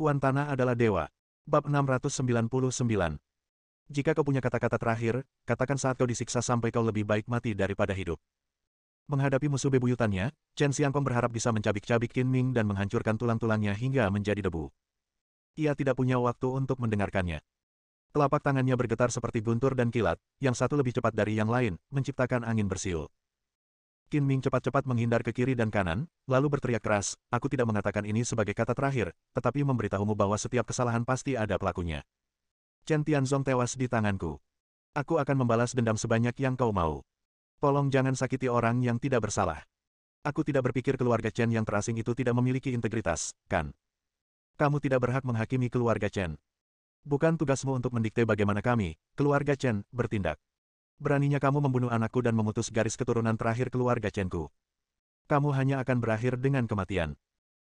Tuan Tanah adalah dewa. Bab 699. Jika kau punya kata-kata terakhir, katakan saat kau disiksa sampai kau lebih baik mati daripada hidup. Menghadapi musuh bebuyutannya, Chen Xiangkong berharap bisa mencabik-cabik Qin Ming dan menghancurkan tulang-tulangnya hingga menjadi debu. Ia tidak punya waktu untuk mendengarkannya. Telapak tangannya bergetar seperti guntur dan kilat, yang satu lebih cepat dari yang lain, menciptakan angin bersiul. Qin Ming cepat-cepat menghindar ke kiri dan kanan, lalu berteriak keras, "Aku tidak mengatakan ini sebagai kata terakhir, tetapi memberitahumu bahwa setiap kesalahan pasti ada pelakunya. Chen Tianzong tewas di tanganku. Aku akan membalas dendam sebanyak yang kau mau. Tolong jangan sakiti orang yang tidak bersalah. Aku tidak berpikir keluarga Chen yang terasing itu tidak memiliki integritas, kan? Kamu tidak berhak menghakimi keluarga Chen. Bukan tugasmu untuk mendikte bagaimana kami, keluarga Chen, bertindak. Beraninya kamu membunuh anakku dan memutus garis keturunan terakhir keluarga Chen-ku. Kamu hanya akan berakhir dengan kematian."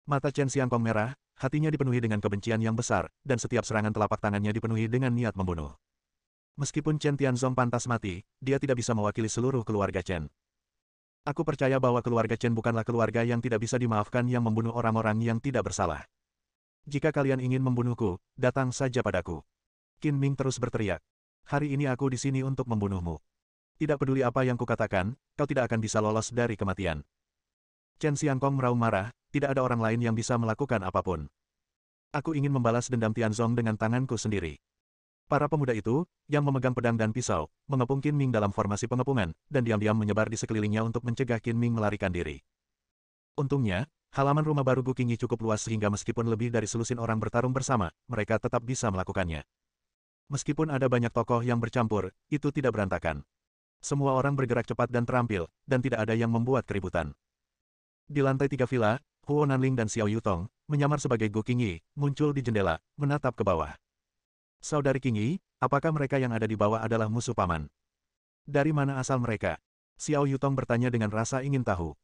Mata Chen Xiangkong merah, hatinya dipenuhi dengan kebencian yang besar, dan setiap serangan telapak tangannya dipenuhi dengan niat membunuh. Meskipun Chen Tianzong pantas mati, dia tidak bisa mewakili seluruh keluarga Chen. Aku percaya bahwa keluarga Chen bukanlah keluarga yang tidak bisa dimaafkan yang membunuh orang-orang yang tidak bersalah. Jika kalian ingin membunuhku, datang saja padaku. Qin Ming terus berteriak. Hari ini aku di sini untuk membunuhmu. Tidak peduli apa yang kukatakan, kau tidak akan bisa lolos dari kematian. Chen Xiangkong meraung marah, tidak ada orang lain yang bisa melakukan apapun. Aku ingin membalas dendam Tianzong dengan tanganku sendiri. Para pemuda itu, yang memegang pedang dan pisau, mengepung Qin Ming dalam formasi pengepungan, dan diam-diam menyebar di sekelilingnya untuk mencegah Qin Ming melarikan diri. Untungnya, halaman rumah baru Gu Qingyi cukup luas sehingga meskipun lebih dari selusin orang bertarung bersama, mereka tetap bisa melakukannya. Meskipun ada banyak tokoh yang bercampur, itu tidak berantakan. Semua orang bergerak cepat dan terampil, dan tidak ada yang membuat keributan. Di lantai 3 villa, Huo Nanling dan Xiao Yutong, menyamar sebagai Gu Qingyi, muncul di jendela, menatap ke bawah. "Saudari Qingyi, apakah mereka yang ada di bawah adalah musuh paman? Dari mana asal mereka?" Xiao Yutong bertanya dengan rasa ingin tahu.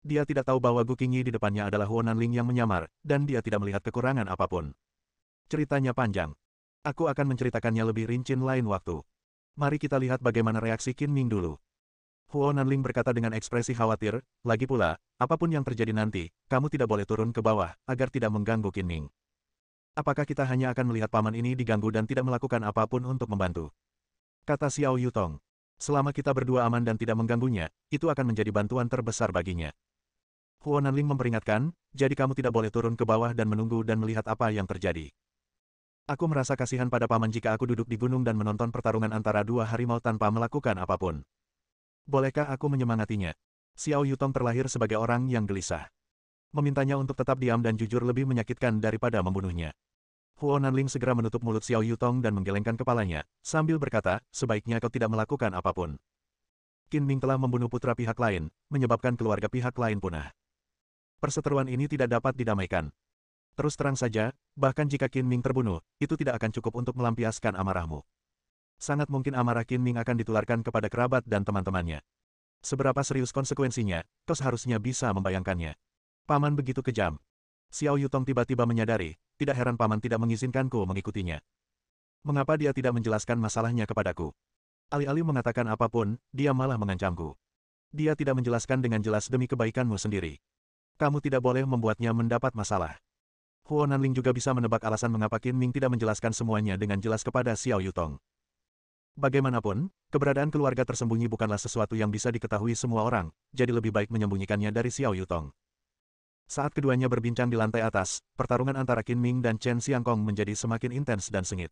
Dia tidak tahu bahwa Gu Qingyi di depannya adalah Huo Nanling yang menyamar, dan dia tidak melihat kekurangan apapun. Ceritanya panjang. Aku akan menceritakannya lebih rinci lain waktu. Mari kita lihat bagaimana reaksi Qin Ming dulu. Huo Nanling berkata dengan ekspresi khawatir, lagi pula, apapun yang terjadi nanti, kamu tidak boleh turun ke bawah, agar tidak mengganggu Qin Ming. Apakah kita hanya akan melihat paman ini diganggu dan tidak melakukan apapun untuk membantu? Kata Xiao Yutong. Selama kita berdua aman dan tidak mengganggunya, itu akan menjadi bantuan terbesar baginya. Huo Nanling memperingatkan, jadi kamu tidak boleh turun ke bawah dan menunggu dan melihat apa yang terjadi. Aku merasa kasihan pada paman jika aku duduk di gunung dan menonton pertarungan antara dua harimau tanpa melakukan apapun. Bolehkah aku menyemangatinya? Xiao Yutong terlahir sebagai orang yang gelisah. Memintanya untuk tetap diam dan jujur lebih menyakitkan daripada membunuhnya. Huo Nanling segera menutup mulut Xiao Yutong dan menggelengkan kepalanya, sambil berkata, sebaiknya kau tidak melakukan apapun. Qin Ming telah membunuh putra pihak lain, menyebabkan keluarga pihak lain punah. Perseteruan ini tidak dapat didamaikan. Terus terang saja, bahkan jika Qin Ming terbunuh, itu tidak akan cukup untuk melampiaskan amarahmu. Sangat mungkin amarah Qin Ming akan ditularkan kepada kerabat dan teman-temannya. Seberapa serius konsekuensinya, kau seharusnya bisa membayangkannya. Paman begitu kejam. Xiao Yutong tiba-tiba menyadari, tidak heran paman tidak mengizinkanku mengikutinya. Mengapa dia tidak menjelaskan masalahnya kepadaku? Alih-alih mengatakan apapun, dia malah mengancamku. Dia tidak menjelaskan dengan jelas demi kebaikanmu sendiri. Kamu tidak boleh membuatnya mendapat masalah. Huo Nanling juga bisa menebak alasan mengapa Qin Ming tidak menjelaskan semuanya dengan jelas kepada Xiao Yutong. Bagaimanapun, keberadaan keluarga tersembunyi bukanlah sesuatu yang bisa diketahui semua orang, jadi lebih baik menyembunyikannya dari Xiao Yutong. Saat keduanya berbincang di lantai atas, pertarungan antara Qin Ming dan Chen Xiangkong menjadi semakin intens dan sengit.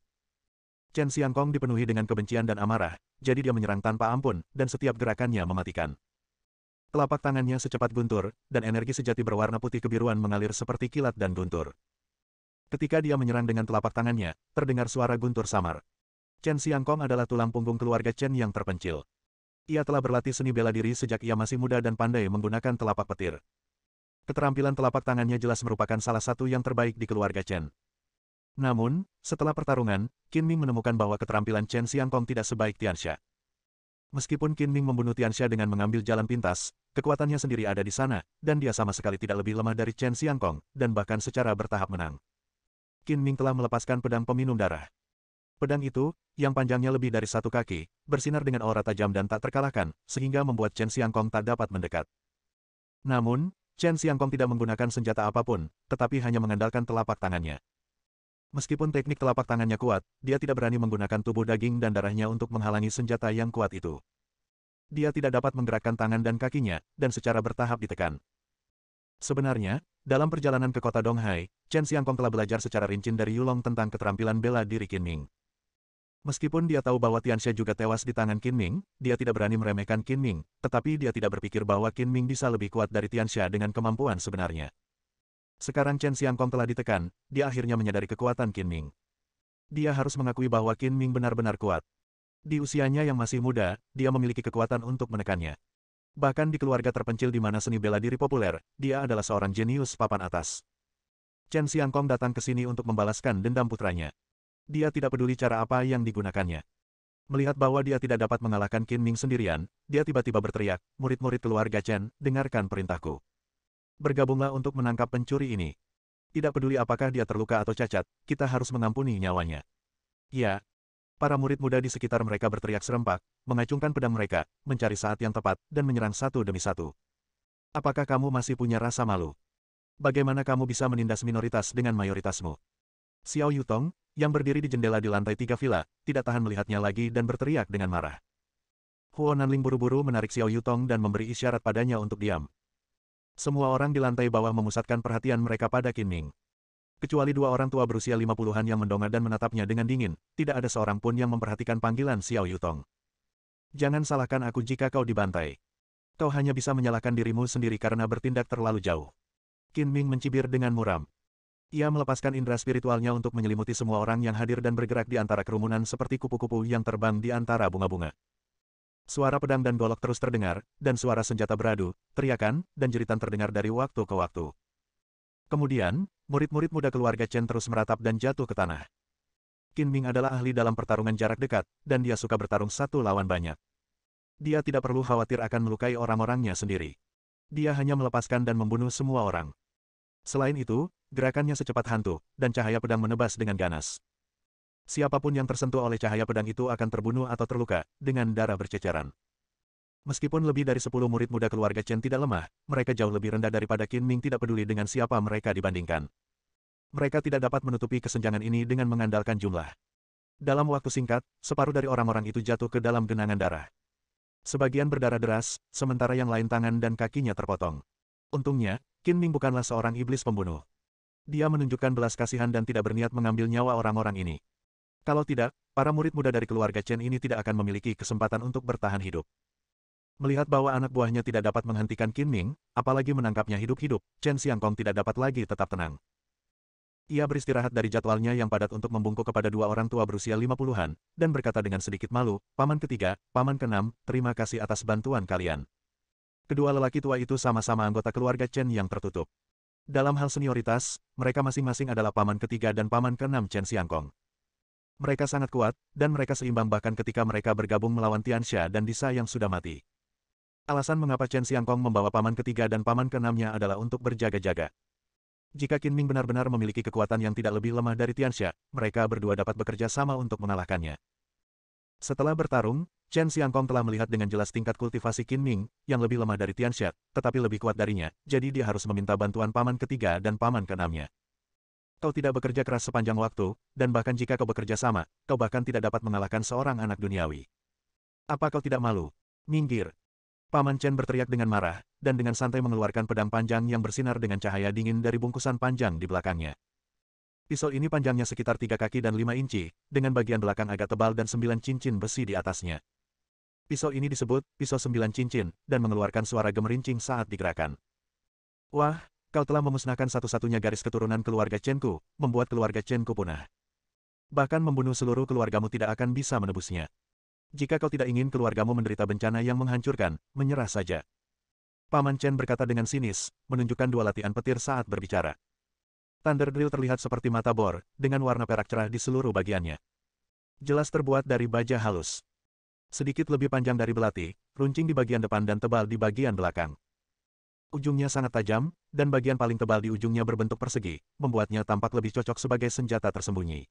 Chen Xiangkong dipenuhi dengan kebencian dan amarah, jadi dia menyerang tanpa ampun, dan setiap gerakannya mematikan. Telapak tangannya secepat guntur, dan energi sejati berwarna putih kebiruan mengalir seperti kilat dan guntur. Ketika dia menyerang dengan telapak tangannya, terdengar suara guntur samar. Chen Xiangkong adalah tulang punggung keluarga Chen yang terpencil. Ia telah berlatih seni bela diri sejak ia masih muda dan pandai menggunakan telapak petir. Keterampilan telapak tangannya jelas merupakan salah satu yang terbaik di keluarga Chen. Namun, setelah pertarungan, Qin Ming menemukan bahwa keterampilan Chen Xiangkong tidak sebaik Tianxia. Meskipun Qin Ming membunuh Tianxia dengan mengambil jalan pintas, kekuatannya sendiri ada di sana, dan dia sama sekali tidak lebih lemah dari Chen Xiangkong, dan bahkan secara bertahap menang. Qin Ming telah melepaskan pedang peminum darah. Pedang itu, yang panjangnya lebih dari 1 kaki, bersinar dengan aura tajam dan tak terkalahkan, sehingga membuat Chen Xiangkong tak dapat mendekat. Namun, Chen Xiangkong tidak menggunakan senjata apapun, tetapi hanya mengandalkan telapak tangannya. Meskipun teknik telapak tangannya kuat, dia tidak berani menggunakan tubuh daging dan darahnya untuk menghalangi senjata yang kuat itu. Dia tidak dapat menggerakkan tangan dan kakinya, dan secara bertahap ditekan. Sebenarnya, dalam perjalanan ke kota Donghai, Chen Xiangkong telah belajar secara rinci dari Yulong tentang keterampilan bela diri Qin Ming. Meskipun dia tahu bahwa Tianxia juga tewas di tangan Qin Ming, dia tidak berani meremehkan Qin Ming, tetapi dia tidak berpikir bahwa Qin Ming bisa lebih kuat dari Tianxia dengan kemampuan sebenarnya. Sekarang Chen Xiangkong telah ditekan, dia akhirnya menyadari kekuatan Qin Ming. Dia harus mengakui bahwa Qin Ming benar-benar kuat. Di usianya yang masih muda, dia memiliki kekuatan untuk menekannya. Bahkan di keluarga terpencil di mana seni bela diri populer, dia adalah seorang jenius papan atas. Chen Xiangkong datang ke sini untuk membalaskan dendam putranya. Dia tidak peduli cara apa yang digunakannya. Melihat bahwa dia tidak dapat mengalahkan Qin Ming sendirian, dia tiba-tiba berteriak, "Murid-murid keluarga Chen, dengarkan perintahku. Bergabunglah untuk menangkap pencuri ini. Tidak peduli apakah dia terluka atau cacat, kita harus mengampuni nyawanya." Ya, para murid muda di sekitar mereka berteriak serempak, mengacungkan pedang mereka, mencari saat yang tepat, dan menyerang satu demi satu. Apakah kamu masih punya rasa malu? Bagaimana kamu bisa menindas minoritas dengan mayoritasmu? Xiao Yutong, yang berdiri di jendela di lantai 3 villa, tidak tahan melihatnya lagi dan berteriak dengan marah. Huo Nanling buru-buru menarik Xiao Yutong dan memberi isyarat padanya untuk diam. Semua orang di lantai bawah memusatkan perhatian mereka pada Qin Ming. Kecuali dua orang tua berusia 50-an yang mendongak dan menatapnya dengan dingin, tidak ada seorang pun yang memperhatikan panggilan Xiao Yutong. Jangan salahkan aku jika kau dibantai. Kau hanya bisa menyalahkan dirimu sendiri karena bertindak terlalu jauh. Qin Ming mencibir dengan muram. Ia melepaskan indera spiritualnya untuk menyelimuti semua orang yang hadir dan bergerak di antara kerumunan seperti kupu-kupu yang terbang di antara bunga-bunga. Suara pedang dan golok terus terdengar, dan suara senjata beradu, teriakan, dan jeritan terdengar dari waktu ke waktu. Kemudian, murid-murid muda keluarga Chen terus meratap dan jatuh ke tanah. Qin Ming adalah ahli dalam pertarungan jarak dekat, dan dia suka bertarung satu lawan banyak. Dia tidak perlu khawatir akan melukai orang-orangnya sendiri. Dia hanya melepaskan dan membunuh semua orang. Selain itu, gerakannya secepat hantu, dan cahaya pedang menebas dengan ganas. Siapapun yang tersentuh oleh cahaya pedang itu akan terbunuh atau terluka, dengan darah berceceran. Meskipun lebih dari 10 murid muda keluarga Chen tidak lemah, mereka jauh lebih rendah daripada Qin Ming tidak peduli dengan siapa mereka dibandingkan. Mereka tidak dapat menutupi kesenjangan ini dengan mengandalkan jumlah. Dalam waktu singkat, separuh dari orang-orang itu jatuh ke dalam genangan darah. Sebagian berdarah deras, sementara yang lain tangan dan kakinya terpotong. Untungnya, Qin Ming bukanlah seorang iblis pembunuh. Dia menunjukkan belas kasihan dan tidak berniat mengambil nyawa orang-orang ini. Kalau tidak, para murid muda dari keluarga Chen ini tidak akan memiliki kesempatan untuk bertahan hidup. Melihat bahwa anak buahnya tidak dapat menghentikan Qin Ming, apalagi menangkapnya hidup-hidup, Chen Xiangkong tidak dapat lagi tetap tenang. Ia beristirahat dari jadwalnya yang padat untuk membungkuk kepada dua orang tua berusia 50-an, dan berkata dengan sedikit malu, "Paman ketiga, paman keenam, terima kasih atas bantuan kalian." Kedua lelaki tua itu sama-sama anggota keluarga Chen yang tertutup. Dalam hal senioritas, mereka masing-masing adalah paman ketiga dan paman keenam Chen Xiangkong. Mereka sangat kuat, dan mereka seimbang bahkan ketika mereka bergabung melawan Tianxia dan Disa yang sudah mati. Alasan mengapa Chen Xiangkong membawa paman ketiga dan paman keenamnya adalah untuk berjaga-jaga. Jika Qin Ming benar-benar memiliki kekuatan yang tidak lebih lemah dari Tianxia, mereka berdua dapat bekerja sama untuk mengalahkannya. Setelah bertarung, Chen Xiangkong telah melihat dengan jelas tingkat kultivasi Qin Ming, yang lebih lemah dari Tianxia, tetapi lebih kuat darinya, jadi dia harus meminta bantuan paman ketiga dan paman keenamnya. Kau tidak bekerja keras sepanjang waktu, dan bahkan jika kau bekerja sama, kau bahkan tidak dapat mengalahkan seorang anak duniawi. Apa kau tidak malu? Minggir! Paman Chen berteriak dengan marah, dan dengan santai mengeluarkan pedang panjang yang bersinar dengan cahaya dingin dari bungkusan panjang di belakangnya. Pisau ini panjangnya sekitar 3 kaki dan 5 inci, dengan bagian belakang agak tebal dan 9 cincin besi di atasnya. Pisau ini disebut pisau 9 cincin, dan mengeluarkan suara gemerincing saat digerakkan. Wah, kau telah memusnahkan satu-satunya garis keturunan keluarga Chen-ku, membuat keluarga Chen-ku punah. Bahkan membunuh seluruh keluargamu tidak akan bisa menebusnya. Jika kau tidak ingin keluargamu menderita bencana yang menghancurkan, menyerah saja. Paman Chen berkata dengan sinis, menunjukkan dua latihan petir saat berbicara. Thunder Drill terlihat seperti mata bor, dengan warna perak cerah di seluruh bagiannya. Jelas terbuat dari baja halus. Sedikit lebih panjang dari belati, runcing di bagian depan dan tebal di bagian belakang. Ujungnya sangat tajam, dan bagian paling tebal di ujungnya berbentuk persegi, membuatnya tampak lebih cocok sebagai senjata tersembunyi.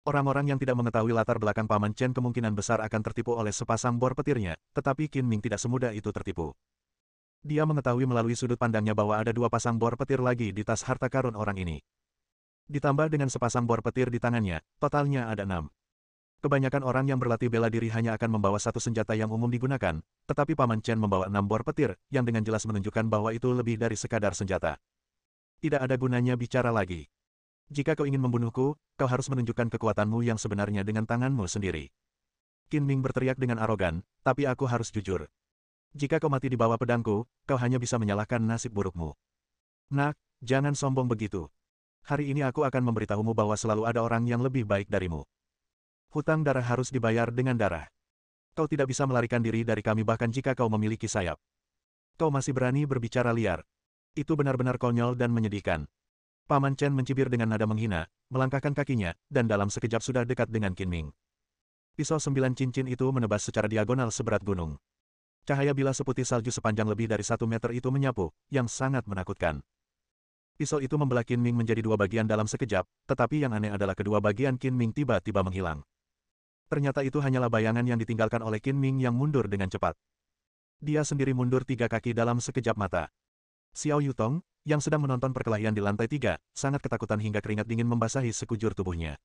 Orang-orang yang tidak mengetahui latar belakang Paman Chen kemungkinan besar akan tertipu oleh sepasang bor petirnya, tetapi Qin Ming tidak semudah itu tertipu. Dia mengetahui melalui sudut pandangnya bahwa ada 2 pasang bor petir lagi di tas harta karun orang ini. Ditambah dengan sepasang bor petir di tangannya, totalnya ada 6. Kebanyakan orang yang berlatih bela diri hanya akan membawa satu senjata yang umum digunakan, tetapi Paman Chen membawa 6 bor petir, yang dengan jelas menunjukkan bahwa itu lebih dari sekadar senjata. Tidak ada gunanya bicara lagi. Jika kau ingin membunuhku, kau harus menunjukkan kekuatanmu yang sebenarnya dengan tanganmu sendiri. Qin Ming berteriak dengan arogan, tapi aku harus jujur. Jika kau mati di bawah pedangku, kau hanya bisa menyalahkan nasib burukmu. Nak, jangan sombong begitu. Hari ini aku akan memberitahumu bahwa selalu ada orang yang lebih baik darimu. Hutang darah harus dibayar dengan darah. Kau tidak bisa melarikan diri dari kami bahkan jika kau memiliki sayap. Kau masih berani berbicara liar. Itu benar-benar konyol dan menyedihkan. Paman Chen mencibir dengan nada menghina, melangkahkan kakinya, dan dalam sekejap sudah dekat dengan Qin Ming. Pisau 9 cincin itu menebas secara diagonal seberat gunung. Cahaya bilah seputih salju sepanjang lebih dari 1 meter itu menyapu, yang sangat menakutkan. Pisau itu membelah Qin Ming menjadi 2 bagian dalam sekejap, tetapi yang aneh adalah kedua bagian Qin Ming tiba-tiba menghilang. Ternyata itu hanyalah bayangan yang ditinggalkan oleh Qin Ming yang mundur dengan cepat. Dia sendiri mundur 3 kaki dalam sekejap mata. Xiao Yutong, yang sedang menonton perkelahian di lantai 3, sangat ketakutan hingga keringat dingin membasahi sekujur tubuhnya.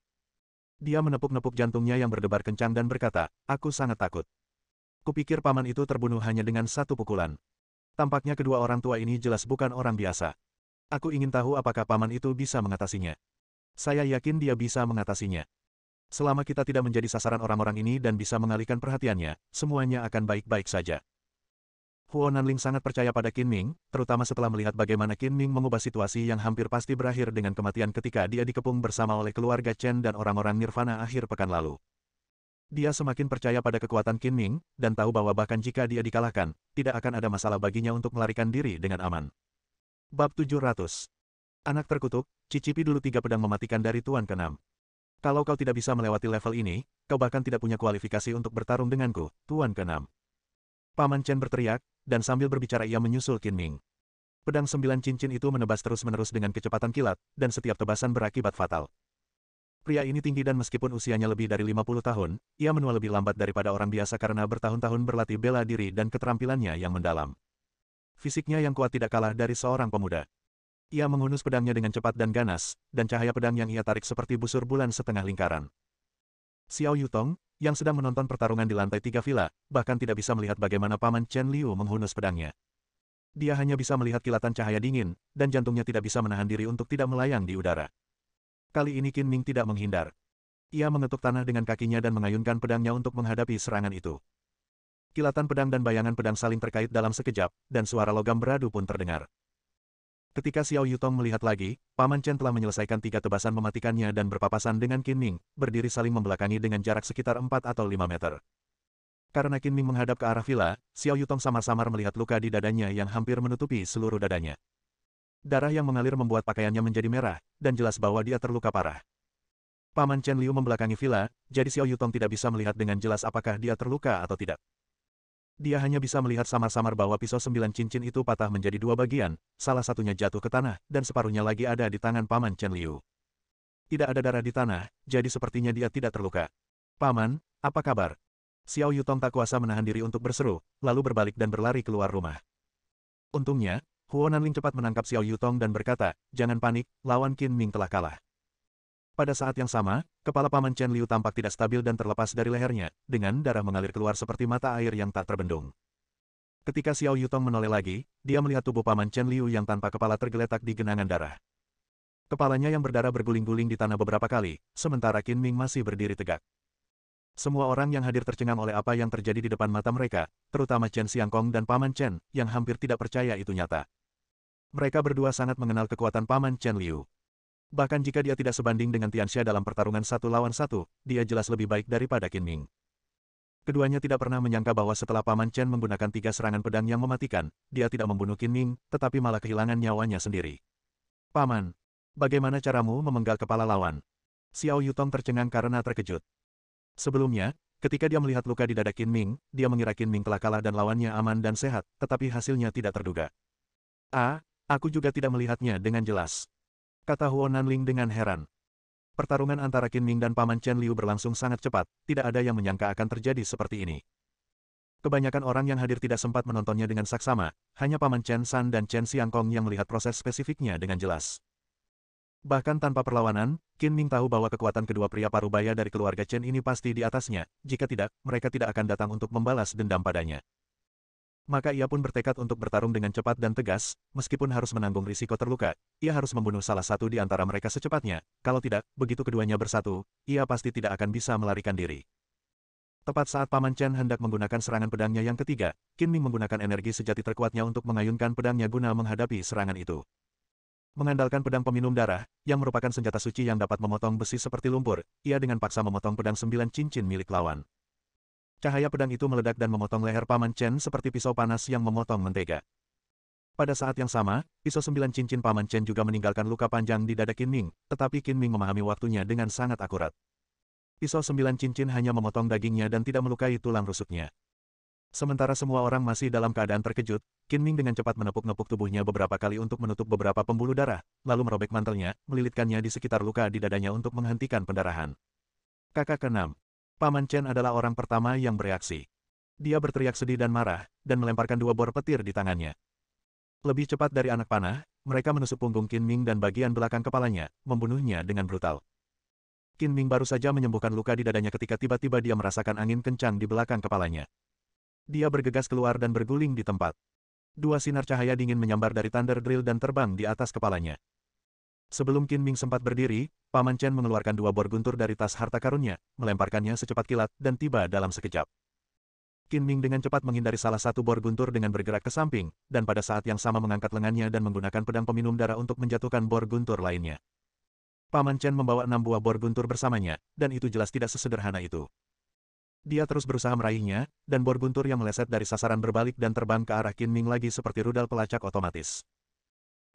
Dia menepuk-nepuk jantungnya yang berdebar kencang dan berkata, aku sangat takut. Kupikir paman itu terbunuh hanya dengan satu pukulan. Tampaknya kedua orang tua ini jelas bukan orang biasa. Aku ingin tahu apakah paman itu bisa mengatasinya. Saya yakin dia bisa mengatasinya. Selama kita tidak menjadi sasaran orang-orang ini dan bisa mengalihkan perhatiannya, semuanya akan baik-baik saja. Huo Nanling sangat percaya pada Qin Ming, terutama setelah melihat bagaimana Qin Ming mengubah situasi yang hampir pasti berakhir dengan kematian ketika dia dikepung bersama oleh keluarga Chen dan orang-orang Nirvana akhir pekan lalu. Dia semakin percaya pada kekuatan Qin Ming, dan tahu bahwa bahkan jika dia dikalahkan, tidak akan ada masalah baginya untuk melarikan diri dengan aman. Bab 700. Anak terkutuk, cicipi dulu 3 pedang mematikan dari Tuan ke-6. Kalau kau tidak bisa melewati level ini, kau bahkan tidak punya kualifikasi untuk bertarung denganku, Tuan ke-6. Paman Chen berteriak, dan sambil berbicara ia menyusul Qin Ming. Pedang 9 cincin itu menebas terus-menerus dengan kecepatan kilat, dan setiap tebasan berakibat fatal. Pria ini tinggi dan meskipun usianya lebih dari 50 tahun, ia menua lebih lambat daripada orang biasa karena bertahun-tahun berlatih bela diri dan keterampilannya yang mendalam. Fisiknya yang kuat tidak kalah dari seorang pemuda. Ia menghunus pedangnya dengan cepat dan ganas, dan cahaya pedang yang ia tarik seperti busur bulan setengah lingkaran. Xiao Yutong, yang sedang menonton pertarungan di lantai 3 villa, bahkan tidak bisa melihat bagaimana Paman Chen Liu menghunus pedangnya. Dia hanya bisa melihat kilatan cahaya dingin, dan jantungnya tidak bisa menahan diri untuk tidak melayang di udara. Kali ini Qin Ming tidak menghindar. Ia mengetuk tanah dengan kakinya dan mengayunkan pedangnya untuk menghadapi serangan itu. Kilatan pedang dan bayangan pedang saling terkait dalam sekejap, dan suara logam beradu pun terdengar. Ketika Xiao Yutong melihat lagi, Paman Chen telah menyelesaikan 3 tebasan mematikannya dan berpapasan dengan Qin Ming, berdiri saling membelakangi dengan jarak sekitar 4 atau 5 meter. Karena Qin Ming menghadap ke arah villa, Xiao Yutong samar-samar melihat luka di dadanya yang hampir menutupi seluruh dadanya. Darah yang mengalir membuat pakaiannya menjadi merah, dan jelas bahwa dia terluka parah. Paman Chen Liu membelakangi villa, jadi Xiao Yutong tidak bisa melihat dengan jelas apakah dia terluka atau tidak. Dia hanya bisa melihat samar-samar bahwa pisau 9 cincin itu patah menjadi 2 bagian, salah satunya jatuh ke tanah, dan separuhnya lagi ada di tangan Paman Chen Liu. Tidak ada darah di tanah, jadi sepertinya dia tidak terluka. Paman, apa kabar? Xiao Yutong tak kuasa menahan diri untuk berseru, lalu berbalik dan berlari keluar rumah. Untungnya, Huo Nanling cepat menangkap Xiao Yutong dan berkata, jangan panik, lawan Qin Ming telah kalah. Pada saat yang sama, kepala Paman Chen Liu tampak tidak stabil dan terlepas dari lehernya, dengan darah mengalir keluar seperti mata air yang tak terbendung. Ketika Xiao Yutong menoleh lagi, dia melihat tubuh Paman Chen Liu yang tanpa kepala tergeletak di genangan darah. Kepalanya yang berdarah berguling-guling di tanah beberapa kali, sementara Qin Ming masih berdiri tegak. Semua orang yang hadir tercengang oleh apa yang terjadi di depan mata mereka, terutama Chen Xiangkong dan Paman Chen, yang hampir tidak percaya itu nyata. Mereka berdua sangat mengenal kekuatan Paman Chen Liu. Bahkan jika dia tidak sebanding dengan Tianxia dalam pertarungan 1 lawan 1, dia jelas lebih baik daripada Qin Ming. Keduanya tidak pernah menyangka bahwa setelah Paman Chen menggunakan 3 serangan pedang yang mematikan, dia tidak membunuh Qin Ming, tetapi malah kehilangan nyawanya sendiri. Paman, bagaimana caramu memenggal kepala lawan? Xiao Yutong tercengang karena terkejut. Sebelumnya, ketika dia melihat luka di dada Qin Ming, dia mengira Qin Ming telah kalah dan lawannya aman dan sehat, tetapi hasilnya tidak terduga. Aku juga tidak melihatnya dengan jelas, kata Huo Nanling dengan heran. Pertarungan antara Qin Ming dan Paman Chen Liu berlangsung sangat cepat, tidak ada yang menyangka akan terjadi seperti ini. Kebanyakan orang yang hadir tidak sempat menontonnya dengan saksama, hanya Paman Chen San dan Chen Xiangkong yang melihat proses spesifiknya dengan jelas. Bahkan tanpa perlawanan, Qin Ming tahu bahwa kekuatan kedua pria parubaya dari keluarga Chen ini pasti di atasnya, jika tidak, mereka tidak akan datang untuk membalas dendam padanya. Maka ia pun bertekad untuk bertarung dengan cepat dan tegas, meskipun harus menanggung risiko terluka, ia harus membunuh salah satu di antara mereka secepatnya, kalau tidak, begitu keduanya bersatu, ia pasti tidak akan bisa melarikan diri. Tepat saat Paman Chen hendak menggunakan serangan pedangnya yang ketiga, Qin Ming menggunakan energi sejati terkuatnya untuk mengayunkan pedangnya guna menghadapi serangan itu. Mengandalkan pedang peminum darah, yang merupakan senjata suci yang dapat memotong besi seperti lumpur, ia dengan paksa memotong pedang 9 cincin milik lawan. Cahaya pedang itu meledak dan memotong leher Paman Chen seperti pisau panas yang memotong mentega. Pada saat yang sama, pisau 9 cincin Paman Chen juga meninggalkan luka panjang di dada Qin Ming, tetapi Qin Ming memahami waktunya dengan sangat akurat. Pisau 9 cincin hanya memotong dagingnya dan tidak melukai tulang rusuknya. Sementara semua orang masih dalam keadaan terkejut, Qin Ming dengan cepat menepuk-nepuk tubuhnya beberapa kali untuk menutup beberapa pembuluh darah, lalu merobek mantelnya, melilitkannya di sekitar luka di dadanya untuk menghentikan pendarahan. Kakak keenam. Paman Chen adalah orang pertama yang bereaksi. Dia berteriak sedih dan marah, dan melemparkan 2 bor petir di tangannya. Lebih cepat dari anak panah, mereka menusuk punggung Qin Ming dan bagian belakang kepalanya, membunuhnya dengan brutal. Qin Ming baru saja menyembuhkan luka di dadanya ketika tiba-tiba dia merasakan angin kencang di belakang kepalanya. Dia bergegas keluar dan berguling di tempat. 2 sinar cahaya dingin menyambar dari Thunder Drill dan terbang di atas kepalanya. Sebelum Qin Ming sempat berdiri, Paman Chen mengeluarkan 2 bor guntur dari tas harta karunnya, melemparkannya secepat kilat, dan tiba dalam sekejap. Qin Ming dengan cepat menghindari salah satu bor guntur dengan bergerak ke samping, dan pada saat yang sama mengangkat lengannya dan menggunakan pedang peminum darah untuk menjatuhkan bor guntur lainnya. Paman Chen membawa 6 buah bor guntur bersamanya, dan itu jelas tidak sesederhana itu. Dia terus berusaha meraihnya, dan bor guntur yang meleset dari sasaran berbalik dan terbang ke arah Qin Ming lagi seperti rudal pelacak otomatis.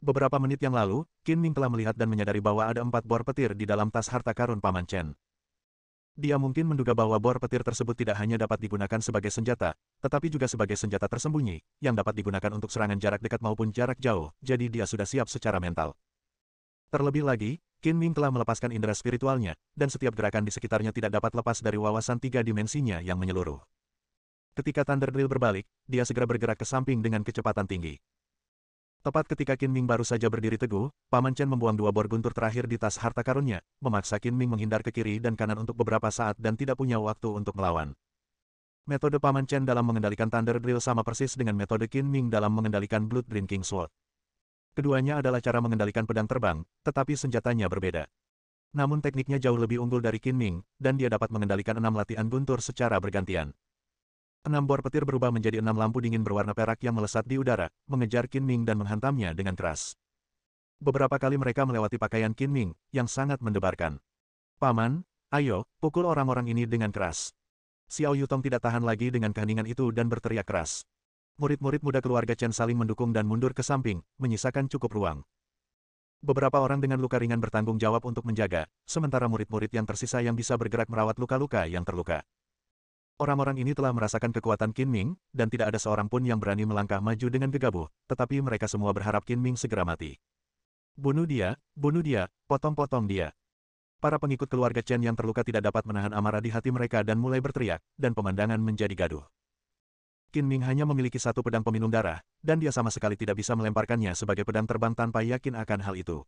Beberapa menit yang lalu, Qin Ming telah melihat dan menyadari bahwa ada 4 bor petir di dalam tas harta karun Paman Chen. Dia mungkin menduga bahwa bor petir tersebut tidak hanya dapat digunakan sebagai senjata, tetapi juga sebagai senjata tersembunyi, yang dapat digunakan untuk serangan jarak dekat maupun jarak jauh, jadi dia sudah siap secara mental. Terlebih lagi, Qin Ming telah melepaskan indera spiritualnya, dan setiap gerakan di sekitarnya tidak dapat lepas dari wawasan 3 dimensinya yang menyeluruh. Ketika Thunder Drill berbalik, dia segera bergerak ke samping dengan kecepatan tinggi. Tepat ketika Qin Ming baru saja berdiri teguh, Paman Chen membuang 2 bor guntur terakhir di tas harta karunnya, memaksa Qin Ming menghindar ke kiri dan kanan untuk beberapa saat dan tidak punya waktu untuk melawan. Metode Paman Chen dalam mengendalikan Thunder Drill sama persis dengan metode Qin Ming dalam mengendalikan Blood Drinking Sword. Keduanya adalah cara mengendalikan pedang terbang, tetapi senjatanya berbeda. Namun tekniknya jauh lebih unggul dari Qin Ming, dan dia dapat mengendalikan 6 latihan guntur secara bergantian. 6 bor petir berubah menjadi 6 lampu dingin berwarna perak yang melesat di udara, mengejar Qin Ming dan menghantamnya dengan keras. Beberapa kali mereka melewati pakaian Qin Ming, yang sangat mendebarkan. Paman, ayo, pukul orang-orang ini dengan keras. Xiao Yutong tidak tahan lagi dengan keheningan itu dan berteriak keras. Murid-murid muda keluarga Chen saling mendukung dan mundur ke samping, menyisakan cukup ruang. Beberapa orang dengan luka ringan bertanggung jawab untuk menjaga, sementara murid-murid yang tersisa yang bisa bergerak merawat luka-luka yang terluka. Orang-orang ini telah merasakan kekuatan Qin Ming, dan tidak ada seorang pun yang berani melangkah maju dengan gegabah, tetapi mereka semua berharap Qin Ming segera mati. Bunuh dia, potong-potong dia. Para pengikut keluarga Chen yang terluka tidak dapat menahan amarah di hati mereka dan mulai berteriak, dan pemandangan menjadi gaduh. Qin Ming hanya memiliki 1 pedang peminum darah, dan dia sama sekali tidak bisa melemparkannya sebagai pedang terbang tanpa yakin akan hal itu.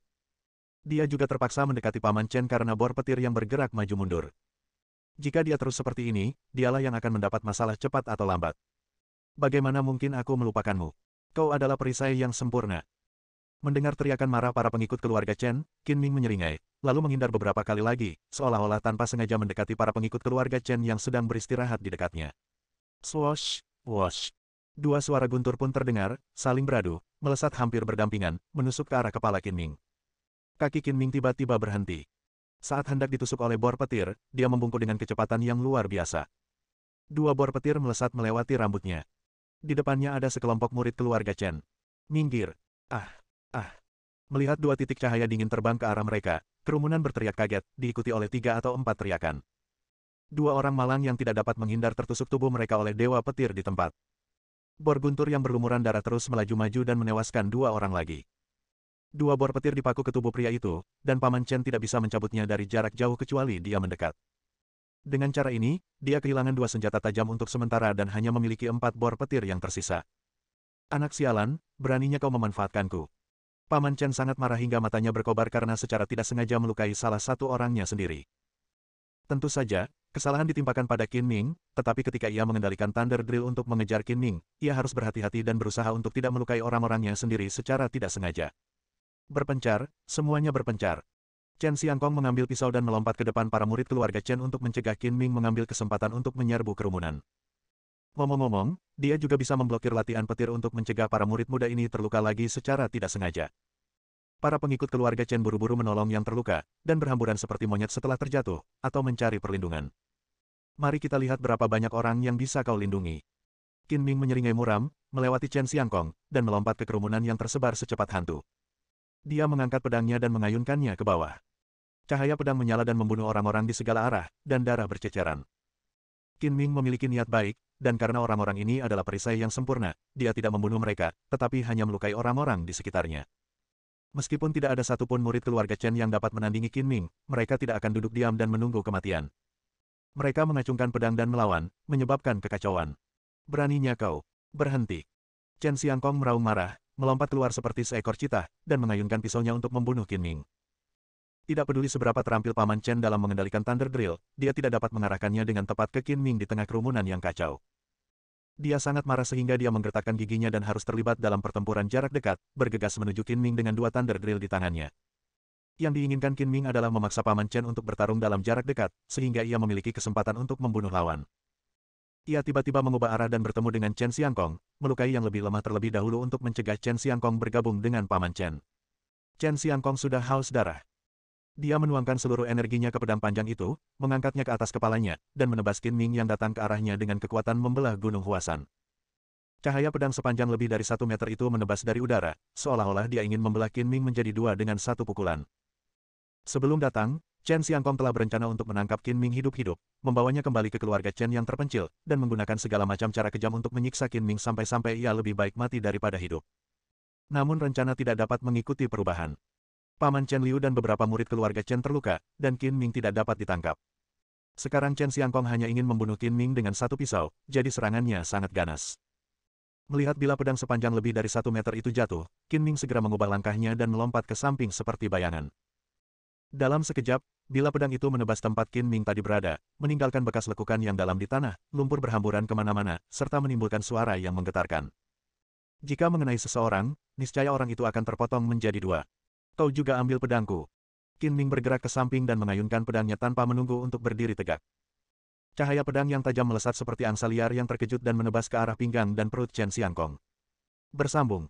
Dia juga terpaksa mendekati Paman Chen karena bor petir yang bergerak maju mundur. Jika dia terus seperti ini, dialah yang akan mendapat masalah cepat atau lambat. Bagaimana mungkin aku melupakanmu? Kau adalah perisai yang sempurna. Mendengar teriakan marah para pengikut keluarga Chen, Qin Ming menyeringai, lalu menghindar beberapa kali lagi, seolah-olah tanpa sengaja mendekati para pengikut keluarga Chen yang sedang beristirahat di dekatnya. Swosh, wosh. 2 suara guntur pun terdengar, saling beradu, melesat hampir berdampingan, menusuk ke arah kepala Qin Ming. Kaki Qin Ming tiba-tiba berhenti. Saat hendak ditusuk oleh bor petir, dia membungkuk dengan kecepatan yang luar biasa. 2 bor petir melesat melewati rambutnya. Di depannya ada sekelompok murid keluarga Chen. Minggir. Melihat 2 titik cahaya dingin terbang ke arah mereka, kerumunan berteriak kaget, diikuti oleh 3 atau 4 teriakan. 2 orang malang yang tidak dapat menghindar tertusuk tubuh mereka oleh dewa petir di tempat. Bor guntur yang berlumuran darah terus melaju maju dan menewaskan 2 orang lagi. 2 bor petir dipaku ke tubuh pria itu, dan Paman Chen tidak bisa mencabutnya dari jarak jauh kecuali dia mendekat. Dengan cara ini, dia kehilangan 2 senjata tajam untuk sementara dan hanya memiliki 4 bor petir yang tersisa. Anak sialan, beraninya kau memanfaatkanku. Paman Chen sangat marah hingga matanya berkobar karena secara tidak sengaja melukai salah satu orangnya sendiri. Tentu saja, kesalahan ditimpakan pada Qin Ming, tetapi ketika ia mengendalikan Thunder Drill untuk mengejar Qin Ming, ia harus berhati-hati dan berusaha untuk tidak melukai orang-orangnya sendiri secara tidak sengaja. Berpencar, semuanya berpencar. Chen Xiangkong mengambil pisau dan melompat ke depan para murid keluarga Chen untuk mencegah Qin Ming mengambil kesempatan untuk menyerbu kerumunan. Ngomong-ngomong, dia juga bisa memblokir latihan petir untuk mencegah para murid muda ini terluka lagi secara tidak sengaja. Para pengikut keluarga Chen buru-buru menolong yang terluka, dan berhamburan seperti monyet setelah terjatuh, atau mencari perlindungan. Mari kita lihat berapa banyak orang yang bisa kau lindungi. Qin Ming menyeringai muram, melewati Chen Xiangkong, dan melompat ke kerumunan yang tersebar secepat hantu. Dia mengangkat pedangnya dan mengayunkannya ke bawah. Cahaya pedang menyala dan membunuh orang-orang di segala arah, dan darah berceceran. Qin Ming memiliki niat baik, dan karena orang-orang ini adalah perisai yang sempurna, dia tidak membunuh mereka, tetapi hanya melukai orang-orang di sekitarnya. Meskipun tidak ada satupun murid keluarga Chen yang dapat menandingi Qin Ming, mereka tidak akan duduk diam dan menunggu kematian. Mereka mengacungkan pedang dan melawan, menyebabkan kekacauan. Beraninya kau, berhenti. Chen Xiangkong meraung marah, melompat keluar seperti seekor citah, dan mengayunkan pisaunya untuk membunuh Qin Ming. Tidak peduli seberapa terampil Paman Chen dalam mengendalikan Thunder Drill, dia tidak dapat mengarahkannya dengan tepat ke Qin Ming di tengah kerumunan yang kacau. Dia sangat marah sehingga dia menggertakkan giginya dan harus terlibat dalam pertempuran jarak dekat, bergegas menuju Qin Ming dengan dua Thunder Drill di tangannya. Yang diinginkan Qin Ming adalah memaksa Paman Chen untuk bertarung dalam jarak dekat, sehingga ia memiliki kesempatan untuk membunuh lawan. Ia tiba-tiba mengubah arah dan bertemu dengan Chen Xiangkong, melukai yang lebih lemah terlebih dahulu untuk mencegah Chen Xiangkong bergabung dengan Paman Chen. Chen Xiangkong sudah haus darah. Dia menuangkan seluruh energinya ke pedang panjang itu, mengangkatnya ke atas kepalanya, dan menebas Qin Ming yang datang ke arahnya dengan kekuatan membelah gunung Huasan. Cahaya pedang sepanjang lebih dari 1 meter itu menebas dari udara, seolah-olah dia ingin membelah Qin Ming menjadi dua dengan satu pukulan. Sebelum datang, Chen Xiangkong telah berencana untuk menangkap Qin Ming hidup-hidup, membawanya kembali ke keluarga Chen yang terpencil, dan menggunakan segala macam cara kejam untuk menyiksa Qin Ming sampai-sampai ia lebih baik mati daripada hidup. Namun rencana tidak dapat mengikuti perubahan. Paman Chen Liu dan beberapa murid keluarga Chen terluka, dan Qin Ming tidak dapat ditangkap. Sekarang Chen Xiangkong hanya ingin membunuh Qin Ming dengan satu pisau, jadi serangannya sangat ganas. Melihat bilah pedang sepanjang lebih dari 1 meter itu jatuh, Qin Ming segera mengubah langkahnya dan melompat ke samping seperti bayangan. Dalam sekejap, bilah pedang itu menebas tempat Qin Ming tadi berada, meninggalkan bekas lekukan yang dalam di tanah, lumpur berhamburan kemana-mana, serta menimbulkan suara yang menggetarkan. Jika mengenai seseorang, niscaya orang itu akan terpotong menjadi dua. Kau juga ambil pedangku. Qin Ming bergerak ke samping dan mengayunkan pedangnya tanpa menunggu untuk berdiri tegak. Cahaya pedang yang tajam melesat seperti angsa liar yang terkejut dan menebas ke arah pinggang dan perut Chen Xiangkong. Bersambung.